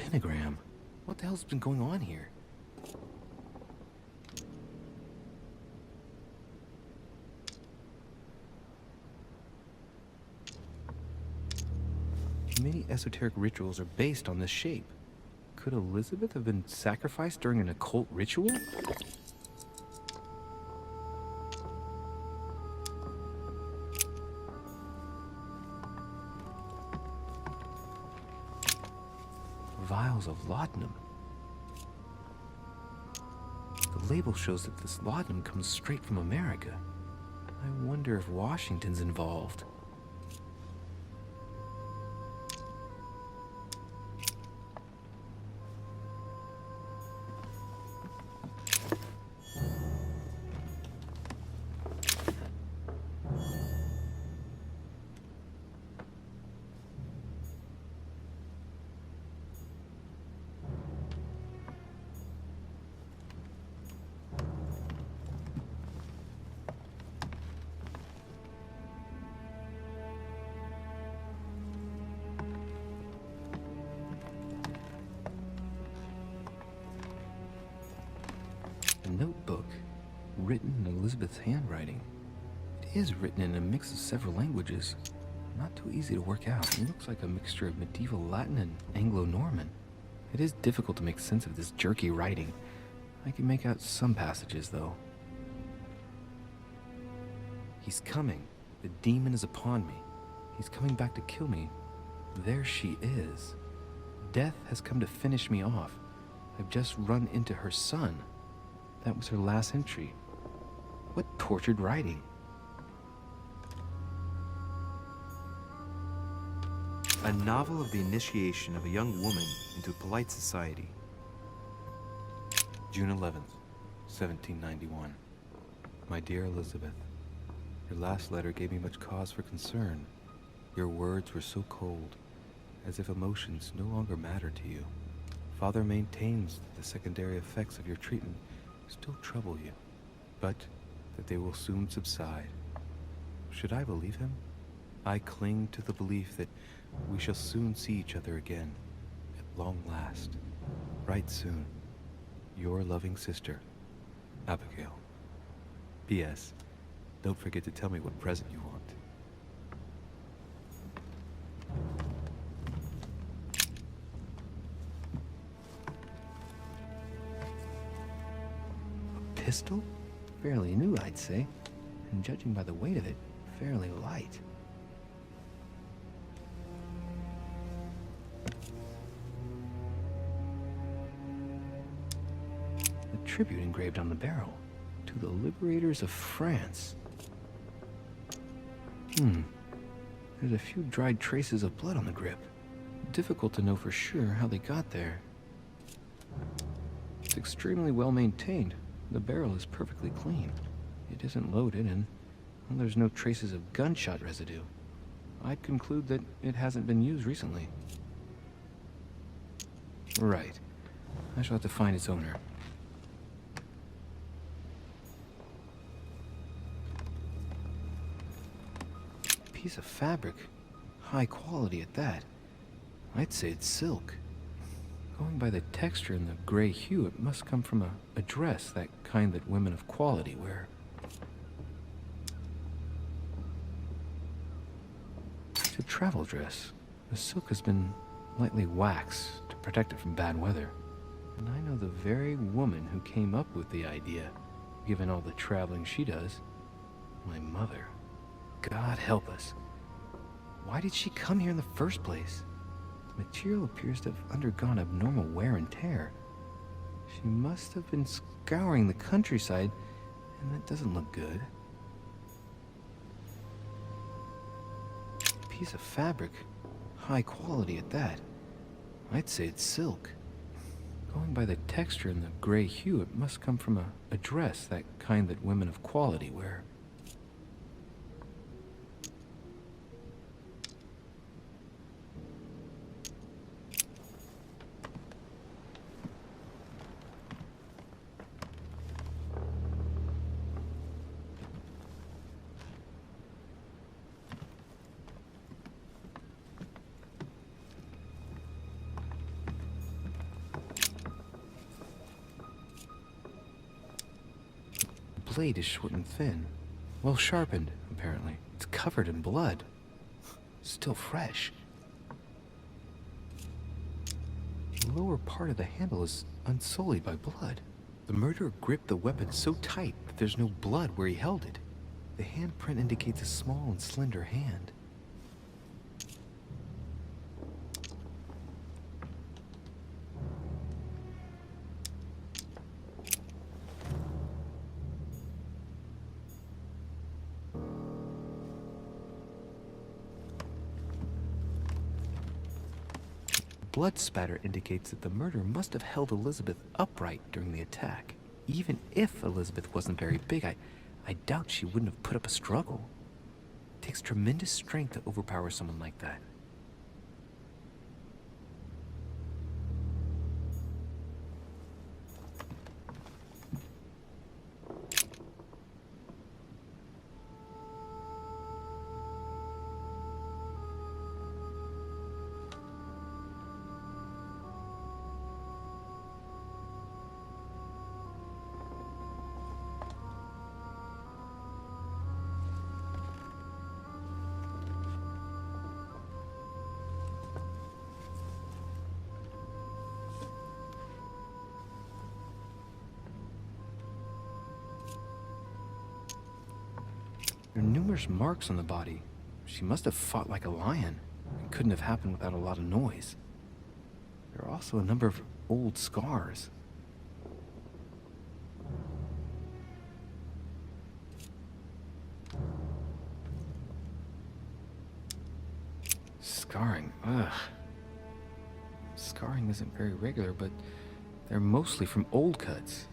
pentagram. What the hell's been going on here? Many esoteric rituals are based on this shape. Could Elizabeth have been sacrificed during an occult ritual? Vials of laudanum. The label shows that this laudanum comes straight from America. I wonder if Washington's involved. A notebook, written in Elizabeth's handwriting. It is written in a mix of several languages. Not too easy to work out. It looks like a mixture of medieval Latin and Anglo-Norman. It is difficult to make sense of this jerky writing. I can make out some passages, though. He's coming. The demon is upon me. He's coming back to kill me. There she is. Death has come to finish me off. I've just run into her son. That was her last entry. What tortured writing. A novel of the initiation of a young woman into polite society. June 11th, 1791. My dear Elizabeth, your last letter gave me much cause for concern. Your words were so cold, as if emotions no longer matter to you. Father maintains that the secondary effects of your treatment still trouble you, but that they will soon subside. Should I believe him? I cling to the belief that we shall soon see each other again, at long last. Right soon. Your loving sister, Abigail. P.S. Don't forget to tell me what present you want. A pistol? Fairly new, I'd say. And judging by the weight of it, fairly light. The tribute engraved on the barrel. To the liberators of France. There's a few dried traces of blood on the grip. Difficult to know for sure how they got there. It's extremely well maintained. The barrel is perfectly clean. It isn't loaded, and well, there's no traces of gunshot residue. I'd conclude that it hasn't been used recently. Right. I shall have to find its owner. Piece of fabric. High quality at that. I'd say it's silk. Going by the texture and the gray hue, it must come from a dress, that kind that women of quality wear. It's a travel dress. The silk has been lightly waxed to protect it from bad weather. And I know the very woman who came up with the idea, given all the traveling she does. My mother. God help us. Why did she come here in the first place? The material appears to have undergone abnormal wear and tear. She must have been scouring the countryside, and that doesn't look good. Piece of fabric. High quality at that. I'd say it's silk. Going by the texture and the gray hue, it must come from a dress, that kind that women of quality wear. blade is short and thin. Well sharpened, apparently. It's covered in blood. Still fresh. The lower part of the handle is unsullied by blood. The murderer gripped the weapon so tight that there's no blood where he held it. The handprint indicates a small and slender hand. Blood spatter indicates that the murderer must have held Elizabeth upright during the attack. Even if Elizabeth wasn't very big, I doubt she wouldn't have put up a struggle. It takes tremendous strength to overpower someone like that. There are numerous marks on the body. She must have fought like a lion. It couldn't have happened without a lot of noise. There are also a number of old scars. Scarring, ugh. Scarring isn't very regular, but they're mostly from old cuts.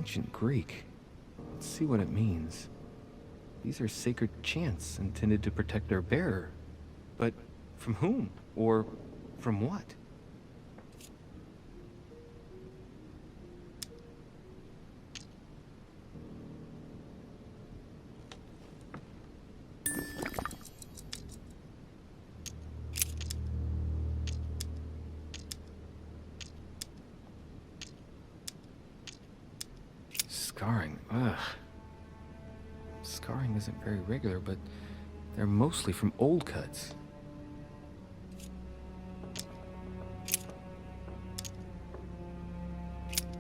Ancient Greek. Let's see what it means. These are sacred chants intended to protect their bearer. But from whom? Or from what? Scarring, ugh. Scarring isn't very regular, but they're mostly from old cuts.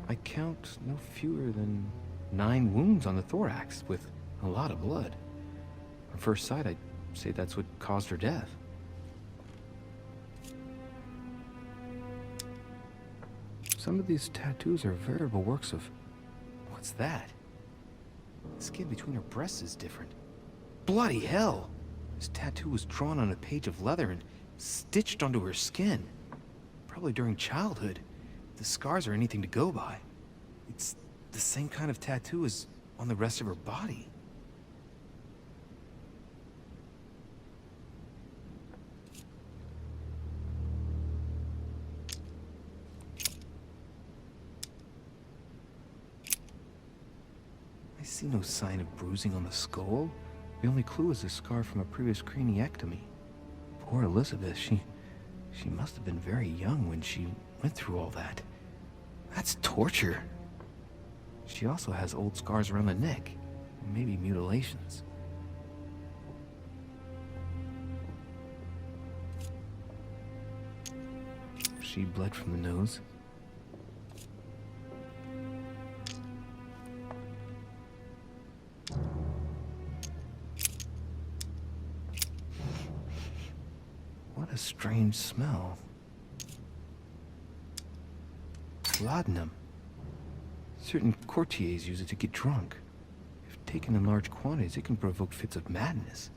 I count no fewer than 9 wounds on the thorax, with a lot of blood. On first sight, I'd say that's what caused her death. Some of these tattoos are veritable works of... What's that? The skin between her breasts is different. Bloody hell! This tattoo was drawn on a page of leather and stitched onto her skin. Probably during childhood. If the scars are anything to go by. It's the same kind of tattoo as on the rest of her body. I see no sign of bruising on the skull. The only clue is a scar from a previous craniectomy. Poor Elizabeth, she must have been very young when she went through all that. That's torture. She also has old scars around the neck, maybe mutilations. She bled from the nose. What a strange smell. Laudanum. Certain courtiers use it to get drunk. If taken in large quantities, it can provoke fits of madness.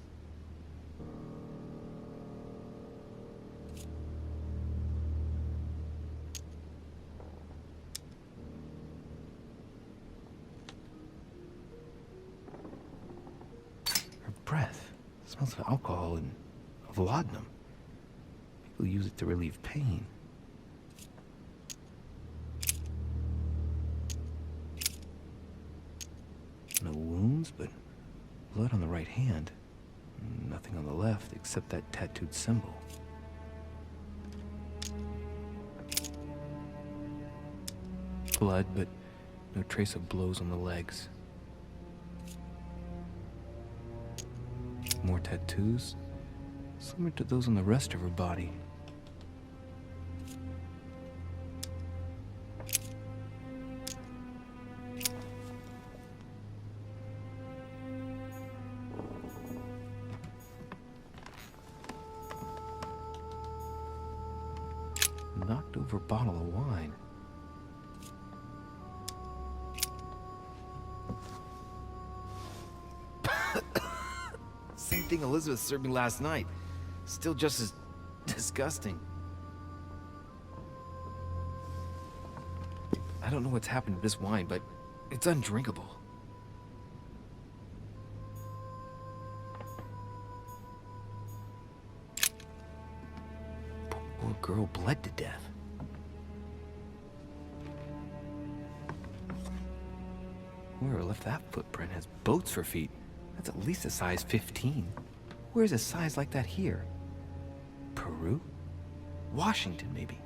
Her breath smells of alcohol and of laudanum. People People use it to relieve pain. No wounds, but blood on the right hand. Nothing on the left except that tattooed symbol. Blood, but no trace of blows on the legs. More tattoos, similar to those on the rest of her body. Knocked over bottle of wine. Same thing Elizabeth served me last night. Still just as disgusting. I don't know what's happened to this wine, but it's undrinkable. Poor girl bled to death. Whoever left that footprint has boats for feet. That's at least a size 15. Where's a size like that here? Peru? Washington, maybe.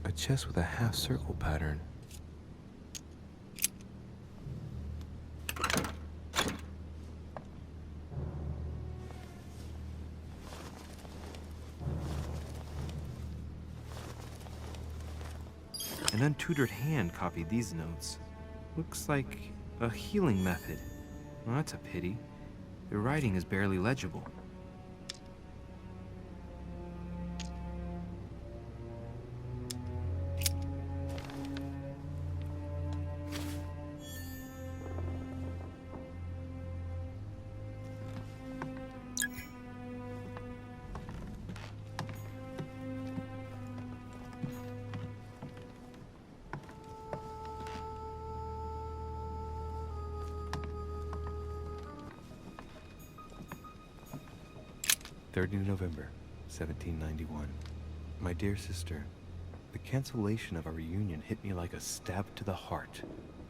A chest with a half-circle pattern. An untutored hand copied these notes. Looks like a healing method. Well, that's a pity. The writing is barely legible. November 1791. My dear sister, the cancellation of our reunion hit me like a stab to the heart.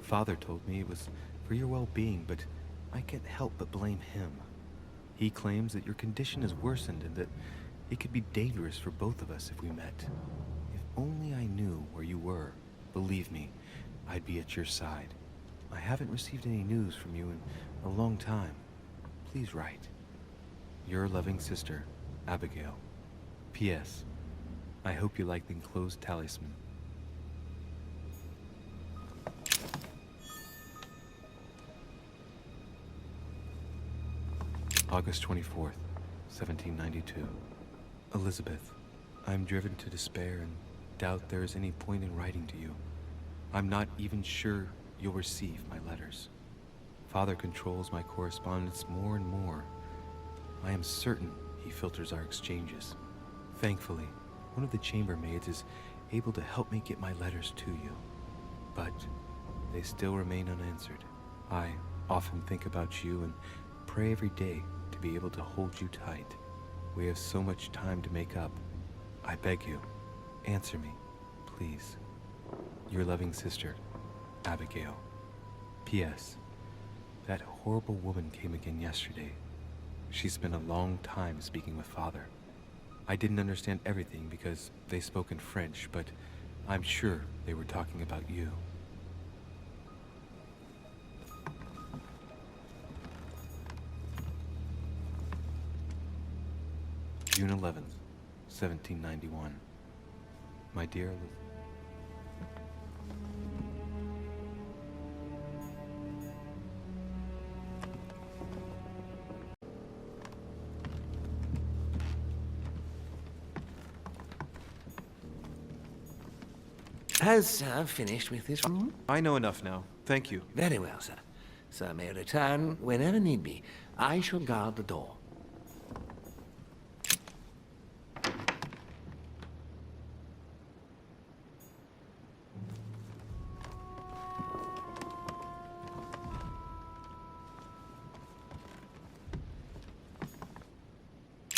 Father told me it was for your well-being, but I can't help but blame him. He claims that your condition has worsened and that it could be dangerous for both of us if we met. If only I knew where you were, believe me, I'd be at your side. I haven't received any news from you in a long time. Please write. Your loving sister, Abigail. P.S. I hope you like the enclosed talisman. August 24th, 1792. Elizabeth, I am driven to despair and doubt there is any point in writing to you. I'm not even sure you'll receive my letters. Father controls my correspondence more and more. I am certain he filters our exchanges. Thankfully, one of the chambermaids is able to help me get my letters to you. But they still remain unanswered. I often think about you and pray every day to be able to hold you tight. We have so much time to make up. I beg you, answer me, please. Your loving sister, Abigail. P.S. That horrible woman came again yesterday. She spent a long time speaking with Father. I didn't understand everything because they spoke in French, but I'm sure they were talking about you. June 11th, 1791. My dear Elizabeth. Has Sir finished with this room? I know enough now. Thank you. Very well, sir. Sir may return whenever need be. I shall guard the door.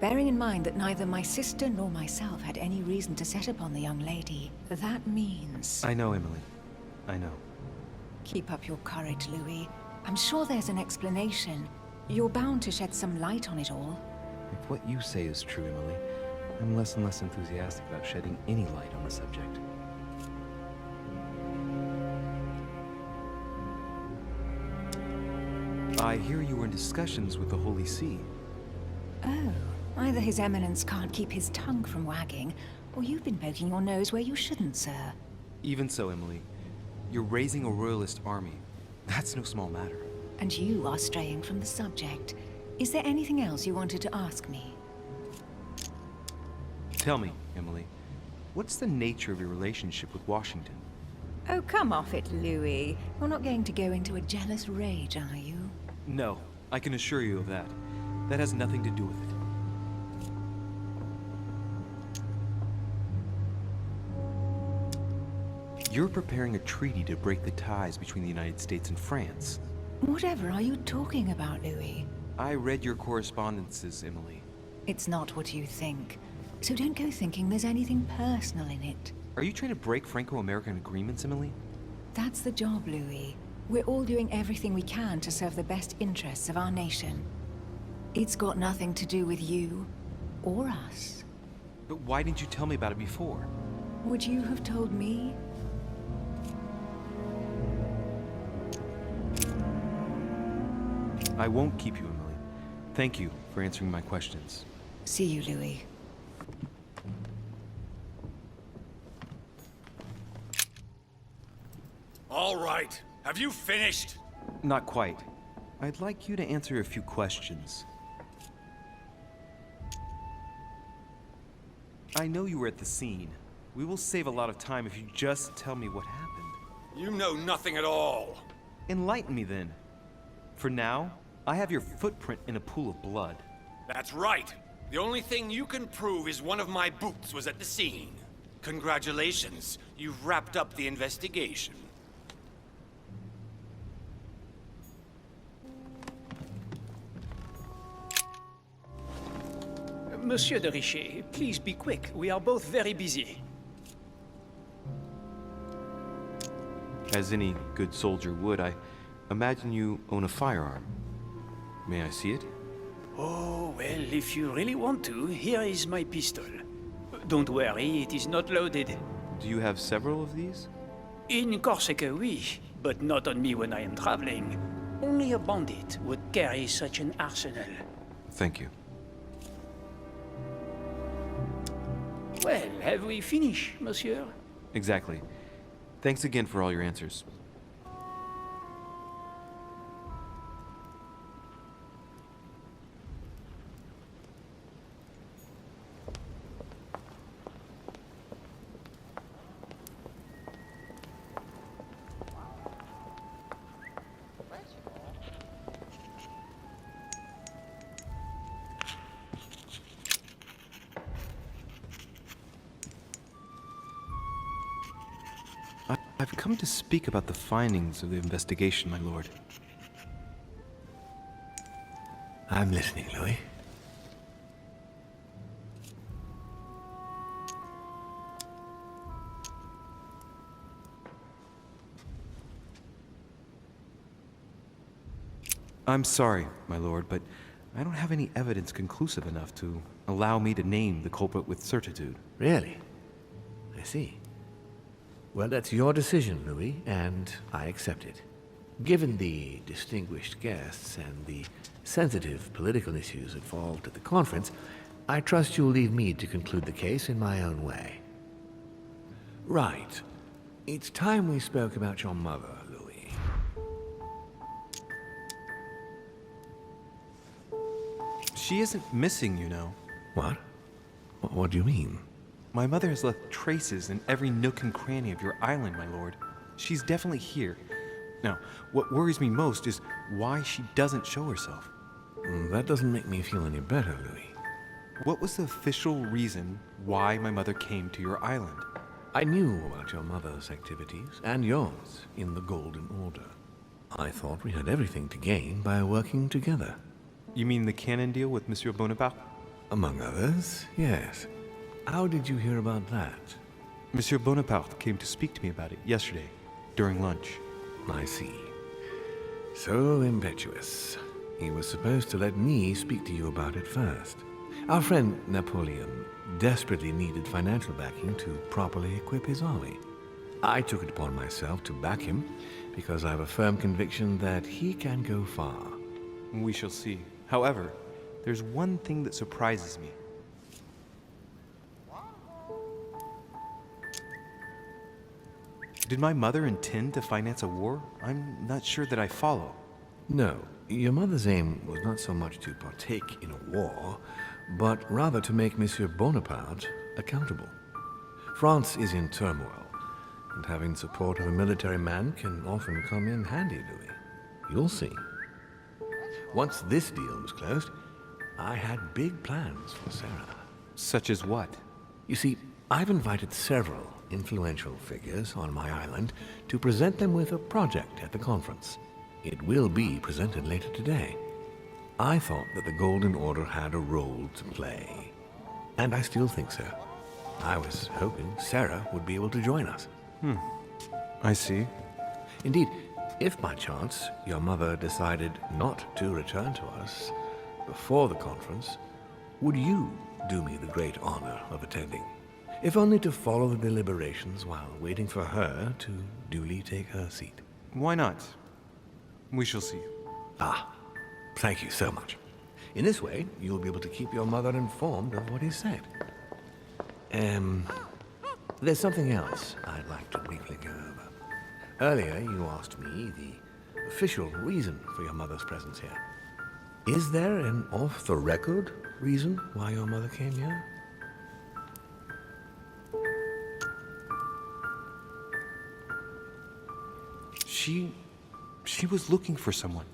Bearing in mind that neither my sister nor myself had any reason to set upon the young lady, that means... I know, Emily. I know. Keep up your courage, Louis. I'm sure there's an explanation. You're bound to shed some light on it all. If what you say is true, Emily, I'm less and less enthusiastic about shedding any light on the subject. I hear you were in discussions with the Holy See. Oh, either His Eminence can't keep his tongue from wagging, or you've been poking your nose where you shouldn't, sir. Even so, Emily, you're raising a royalist army. That's no small matter. And you are straying from the subject. Is there anything else you wanted to ask me? Tell me, Emily, what's the nature of your relationship with Washington? Oh, come off it, Louis. You're not going to go into a jealous rage, are you? No, I can assure you of that. That has nothing to do with it. You're preparing a treaty to break the ties between the United States and France. Whatever are you talking about, Louis? I read your correspondences, Emily. It's not what you think. So don't go thinking there's anything personal in it. Are you trying to break Franco-American agreements, Emily? That's the job, Louis. We're all doing everything we can to serve the best interests of our nation. It's got nothing to do with you or us. But why didn't you tell me about it before? Would you have told me? I won't keep you, Emily. Thank you for answering my questions. See you, Louis. All right. Have you finished? Not quite. I'd like you to answer a few questions. I know you were at the scene. We will save a lot of time if you just tell me what happened. You know nothing at all. Enlighten me then. For now, I have your footprint in a pool of blood. That's right. The only thing you can prove is one of my boots was at the scene. Congratulations. You've wrapped up the investigation. Monsieur de Richet, please be quick. We are both very busy. As any good soldier would, I imagine you own a firearm. May I see it? Oh, well, if you really want to, here is my pistol. Don't worry, it is not loaded. Do you have several of these? In Corsica, oui, but not on me when I am traveling. Only a bandit would carry such an arsenal. Thank you. Well, have we finished, monsieur? Exactly. Thanks again for all your answers. I've come to speak about the findings of the investigation, my lord. I'm listening, Louis. I'm sorry, my lord, but I don't have any evidence conclusive enough to allow me to name the culprit with certitude. Really? I see. Well, that's your decision, Louis, and I accept it. Given the distinguished guests and the sensitive political issues that fall to the conference, I trust you'll leave me to conclude the case in my own way. Right. It's time we spoke about your mother, Louis. She isn't missing, you know. What? What do you mean? My mother has left traces in every nook and cranny of your island, my lord. She's definitely here. Now, what worries me most is why she doesn't show herself. That doesn't make me feel any better, Louis. What was the official reason why my mother came to your island? I knew about your mother's activities, and yours, in the Golden Order. I thought we had everything to gain by working together. You mean the cannon deal with Monsieur Bonaparte? Among others, yes. How did you hear about that? Monsieur Bonaparte came to speak to me about it yesterday, during lunch. I see. So impetuous. He was supposed to let me speak to you about it first. Our friend Napoleon desperately needed financial backing to properly equip his army. I took it upon myself to back him because I have a firm conviction that he can go far. We shall see. However, there's one thing that surprises me. Did my mother intend to finance a war? I'm not sure that I follow. No, your mother's aim was not so much to partake in a war, but rather to make Monsieur Bonaparte accountable. France is in turmoil, and having the support of a military man can often come in handy, Louis. You'll see. Once this deal was closed, I had big plans for Sarah. Such as what? You see, I've invited several influential figures on my island to present them with a project at the conference. It will be presented later today. I thought that the Golden Order had a role to play, and I still think so. I was hoping Sarah would be able to join us. I see. Indeed, if by chance your mother decided not to return to us before the conference, would you do me the great honor of attending? If only to follow the deliberations while waiting for her to duly take her seat. Why not? We shall see. Ah, thank you so much. In this way, you'll be able to keep your mother informed of what is said. There's something else I'd like to briefly go over. Earlier, you asked me the official reason for your mother's presence here. Is there an off-the-record reason why your mother came here? She was looking for someone.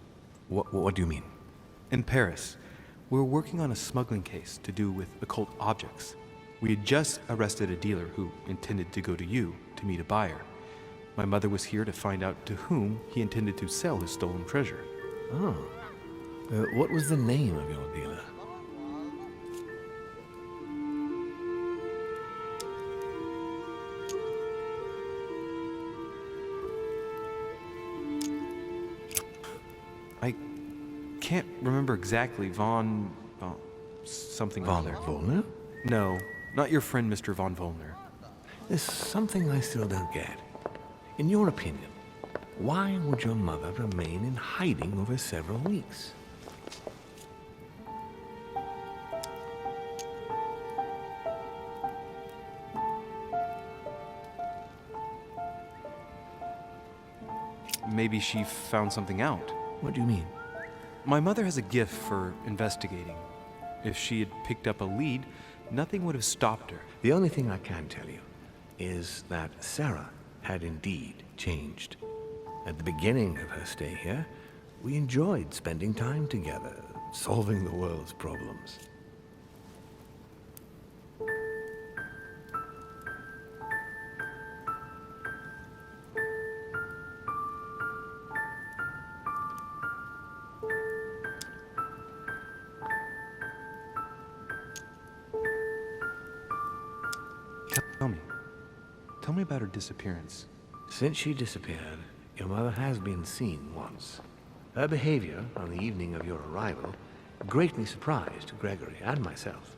What do you mean? In Paris, we were working on a smuggling case to do with occult objects. We had just arrested a dealer who intended to go to you to meet a buyer. My mother was here to find out to whom he intended to sell his stolen treasure. Oh. What was the name of your dealer? I can't remember exactly. Something or Von other. Volner? No, not your friend, Mr. Von Volner. There's something I still don't get. In your opinion, why would your mother remain in hiding over several weeks? Maybe she found something out. What do you mean? My mother has a gift for investigating. If she had picked up a lead, nothing would have stopped her. The only thing I can tell you is that Sarah had indeed changed. At the beginning of her stay here, we enjoyed spending time together, solving the world's problems. Tell me about her disappearance. Since she disappeared, your mother has been seen once. Her behavior on the evening of your arrival greatly surprised Gregory and myself.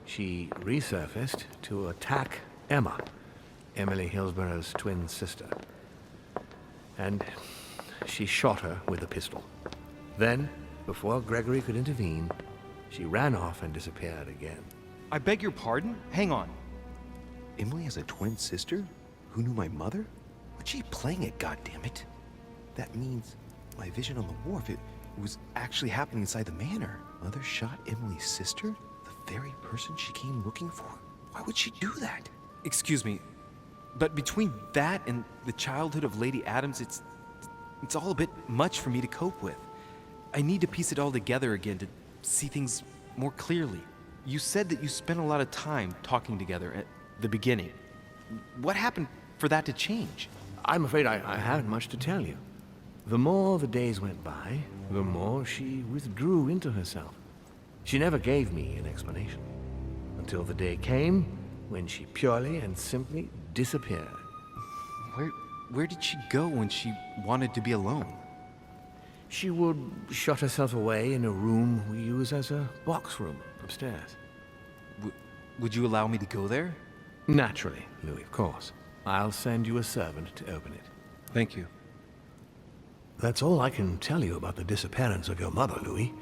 She resurfaced to attack Emma, Emily Hillsborough's twin sister. And she shot her with a pistol. Then, before Gregory could intervene, she ran off and disappeared again. I beg your pardon? Hang on. Emily has a twin sister? Who knew my mother? What's she playing at, goddammit? That means my vision on the wharf, it was actually happening inside the manor. Mother shot Emily's sister? The very person she came looking for? Why would she do that? Excuse me, but between that and the childhood of Lady Adams, it's all a bit much for me to cope with. I need to piece it all together again to see things more clearly. You said that you spent a lot of time talking together at the beginning. What happened for that to change? I'm afraid I haven't much to tell you. The more the days went by, the more she withdrew into herself. She never gave me an explanation. Until the day came when she purely and simply disappeared. Where did she go when she wanted to be alone? She would shut herself away in a room we use as a box room upstairs. Would you allow me to go there? Naturally, Louis, of course. I'll send you a servant to open it. Thank you. That's all I can tell you about the disappearance of your mother, Louis.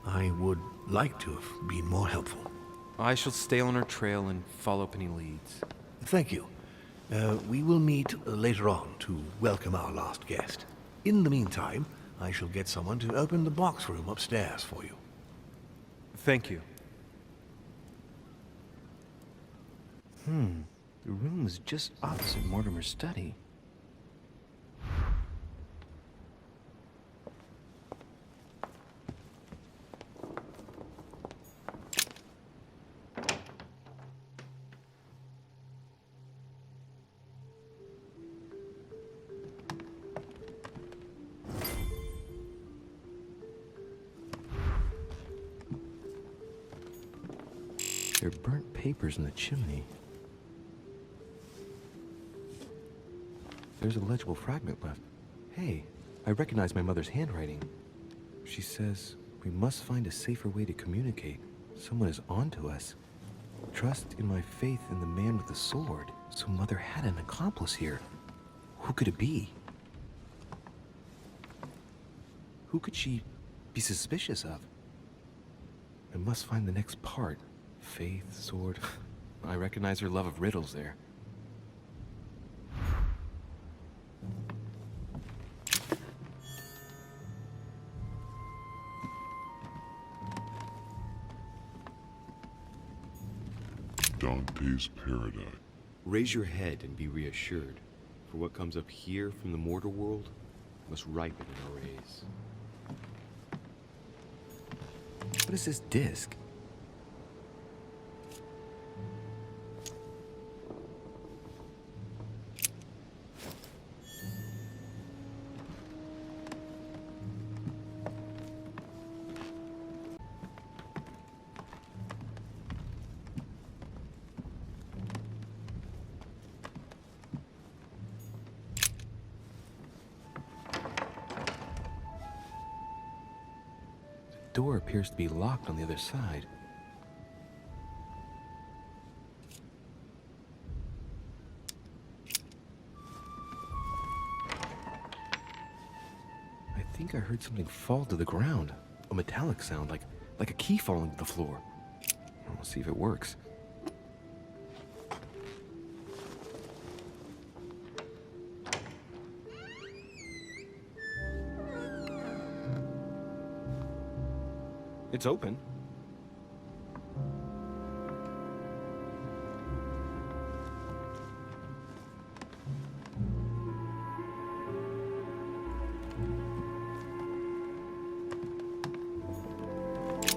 I would like to have been more helpful. I shall stay on her trail and follow up any leads. Thank you. We will meet later on to welcome our last guest. In the meantime, I shall get someone to open the box room upstairs for you. Thank you. The room is just opposite Mortimer's study. There are burnt papers in the chimney. There's a legible fragment left. Hey, I recognize my mother's handwriting. She says, we must find a safer way to communicate. Someone is onto us. Trust in my faith in the man with the sword. So Mother had an accomplice here. Who could it be? Who could she be suspicious of? I must find the next part. Faith, sword. I recognize her love of riddles there. Dante's Paradise. Raise your head and be reassured, for what comes up here from the mortal world must ripen in arrays. What is this disc? The door appears to be locked on the other side. I think I heard something fall to the ground. A metallic sound, like a key falling to the floor. We'll see if it works. It's open.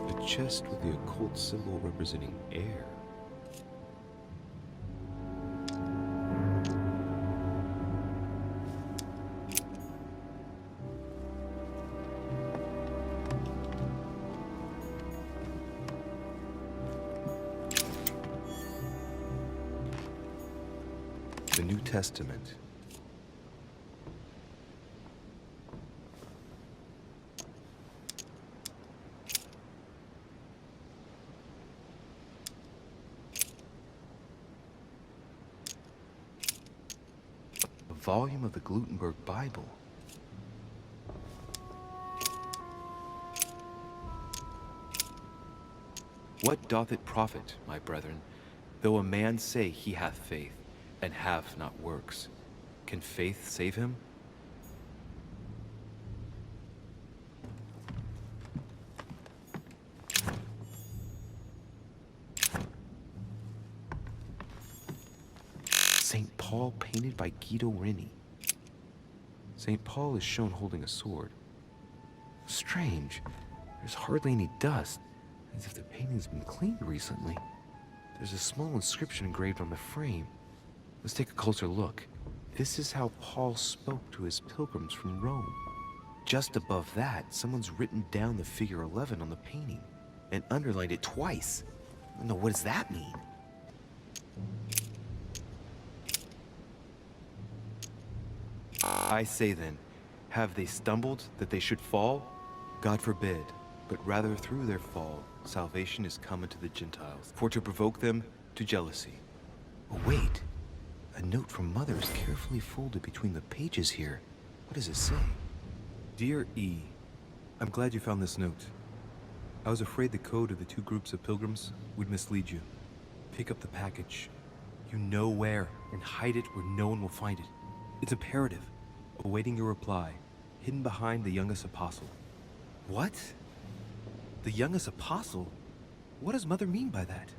A chest with the occult symbol representing air. The New Testament. A volume of the Gutenberg Bible. What doth it profit, my brethren, though a man say he hath faith, and have not works? Can faith save him? St. Paul painted by Guido Reni. St. Paul is shown holding a sword. Strange. There's hardly any dust, as if the painting's been cleaned recently. There's a small inscription engraved on the frame. Let's take a closer look. This is how Paul spoke to his pilgrims from Rome. Just above that, someone's written down the figure 11 on the painting. and underlined it twice. No, what does that mean? I say then, have they stumbled that they should fall? God forbid, but rather through their fall, salvation is come unto the Gentiles, for to provoke them to jealousy. Oh, wait. A note from Mother is carefully folded between the pages here. What does it say? Dear E, I'm glad you found this note. I was afraid the code of the two groups of pilgrims would mislead you. Pick up the package. You know where, and hide it where no one will find it. It's imperative. Awaiting your reply, hidden behind the youngest apostle. What? The youngest apostle? What does Mother mean by that?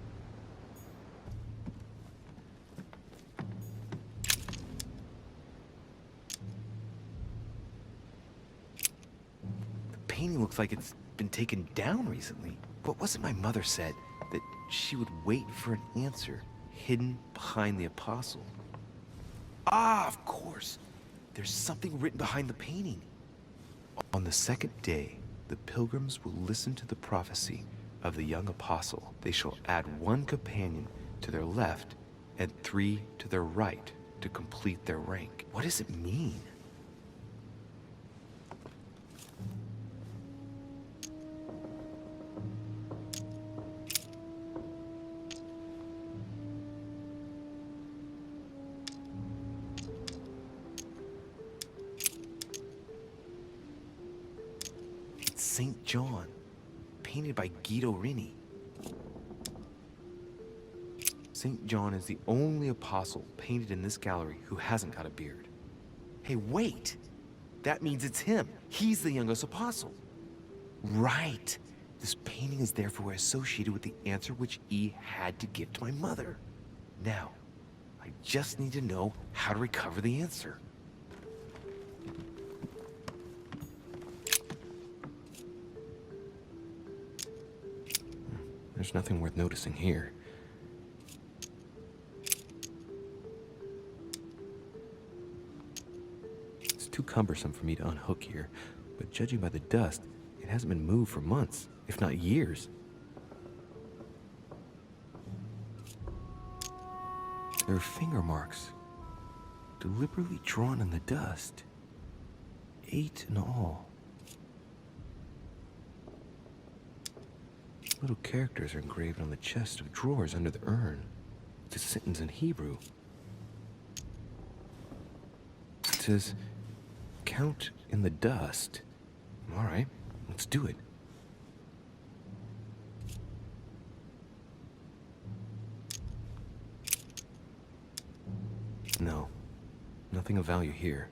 The painting looks like it's been taken down recently. But wasn't my mother said that she would wait for an answer hidden behind the apostle? Ah, of course. There's something written behind the painting. On the second day, the pilgrims will listen to the prophecy of the young apostle. They shall add 1 companion to their left and 3 to their right to complete their rank. What does it mean? St. John, painted by Guido Rini. St. John is the only apostle painted in this gallery who hasn't got a beard. Hey, wait! That means it's him. He's the youngest apostle. Right. This painting is therefore associated with the answer which E had to give to my mother. Now, I just need to know how to recover the answer. There's nothing worth noticing here. It's too cumbersome for me to unhook here, but judging by the dust, it hasn't been moved for months, if not years. There are finger marks, deliberately drawn in the dust. 8 in all. Little characters are engraved on the chest of drawers under the urn. It's a sentence in Hebrew. It says, count in the dust. All right, let's do it. No, nothing of value here.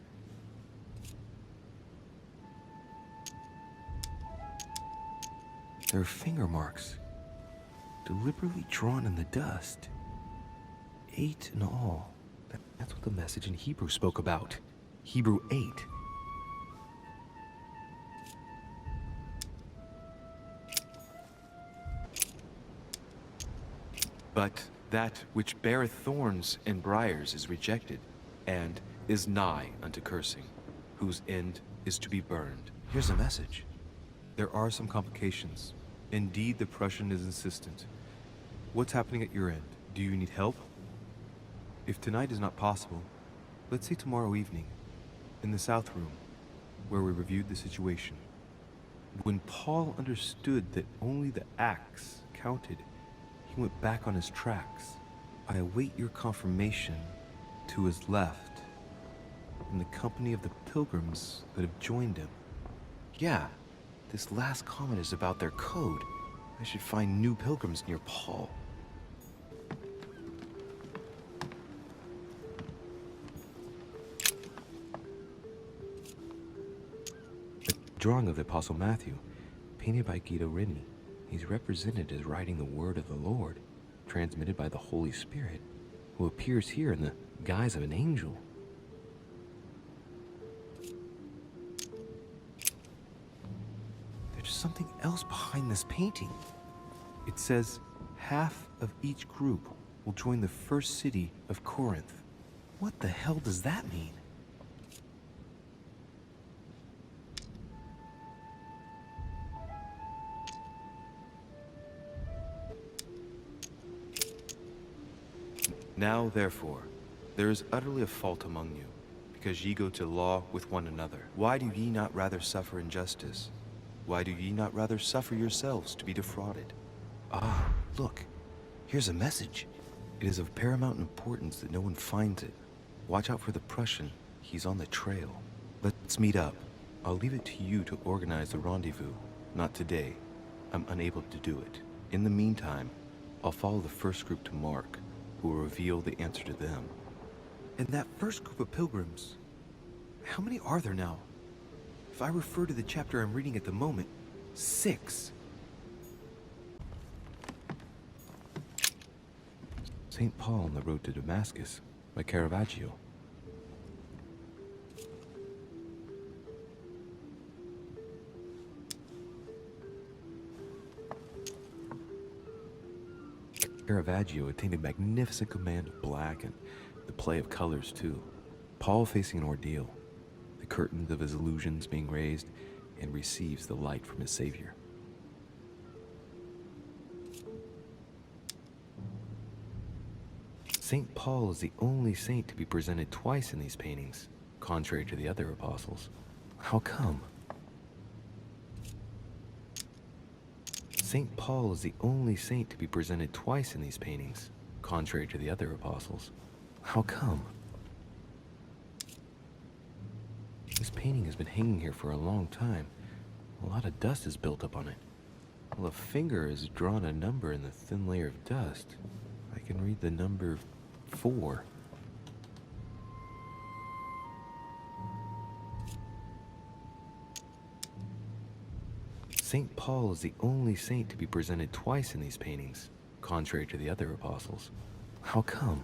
There are finger marks, deliberately drawn in the dust. 8 in all. That's what the message in Hebrew spoke about. Hebrew 8. But that which beareth thorns and briars is rejected, and is nigh unto cursing, whose end is to be burned. Here's the message. There are some complications. Indeed, the Prussian is insistent. What's happening at your end? Do you need help? If tonight is not possible, let's say tomorrow evening, in the South Room, where we reviewed the situation. When Paul understood that only the axe counted, he went back on his tracks. I await your confirmation to his left, in the company of the pilgrims that have joined him. Yeah. This last comment is about their code. I should find new pilgrims near Paul. A drawing of the Apostle Matthew, painted by Guido Rini. He's represented as writing the word of the Lord, transmitted by the Holy Spirit, who appears here in the guise of an angel. Something else behind this painting. It says, half of each group will join the first city of Corinth. What the hell does that mean? Now, therefore, there is utterly a fault among you, because ye go to law with one another. Why do ye not rather suffer injustice? Why do ye not rather suffer yourselves to be defrauded? Ah, look, here's a message. It is of paramount importance that no one finds it. Watch out for the Prussian. He's on the trail. Let's meet up. I'll leave it to you to organize the rendezvous. Not today. I'm unable to do it. In the meantime, I'll follow the first group to Mark, who will reveal the answer to them. And that first group of pilgrims, how many are there now? If I refer to the chapter I'm reading at the moment, 6. St. Paul on the road to Damascus by Caravaggio. Caravaggio attained a magnificent command of black and the play of colors too. Paul facing an ordeal, the curtains of his illusions being raised, and receives the light from his Savior. St. Paul is the only saint to be presented twice in these paintings, contrary to the other apostles. How come? St. Paul is the only saint to be presented twice in these paintings, contrary to the other apostles. How come? This painting has been hanging here for a long time. A lot of dust is built up on it. Well, a finger has drawn a number in the thin layer of dust. I can read the number 4. St. Paul is the only saint to be presented twice in these paintings, contrary to the other apostles. How come?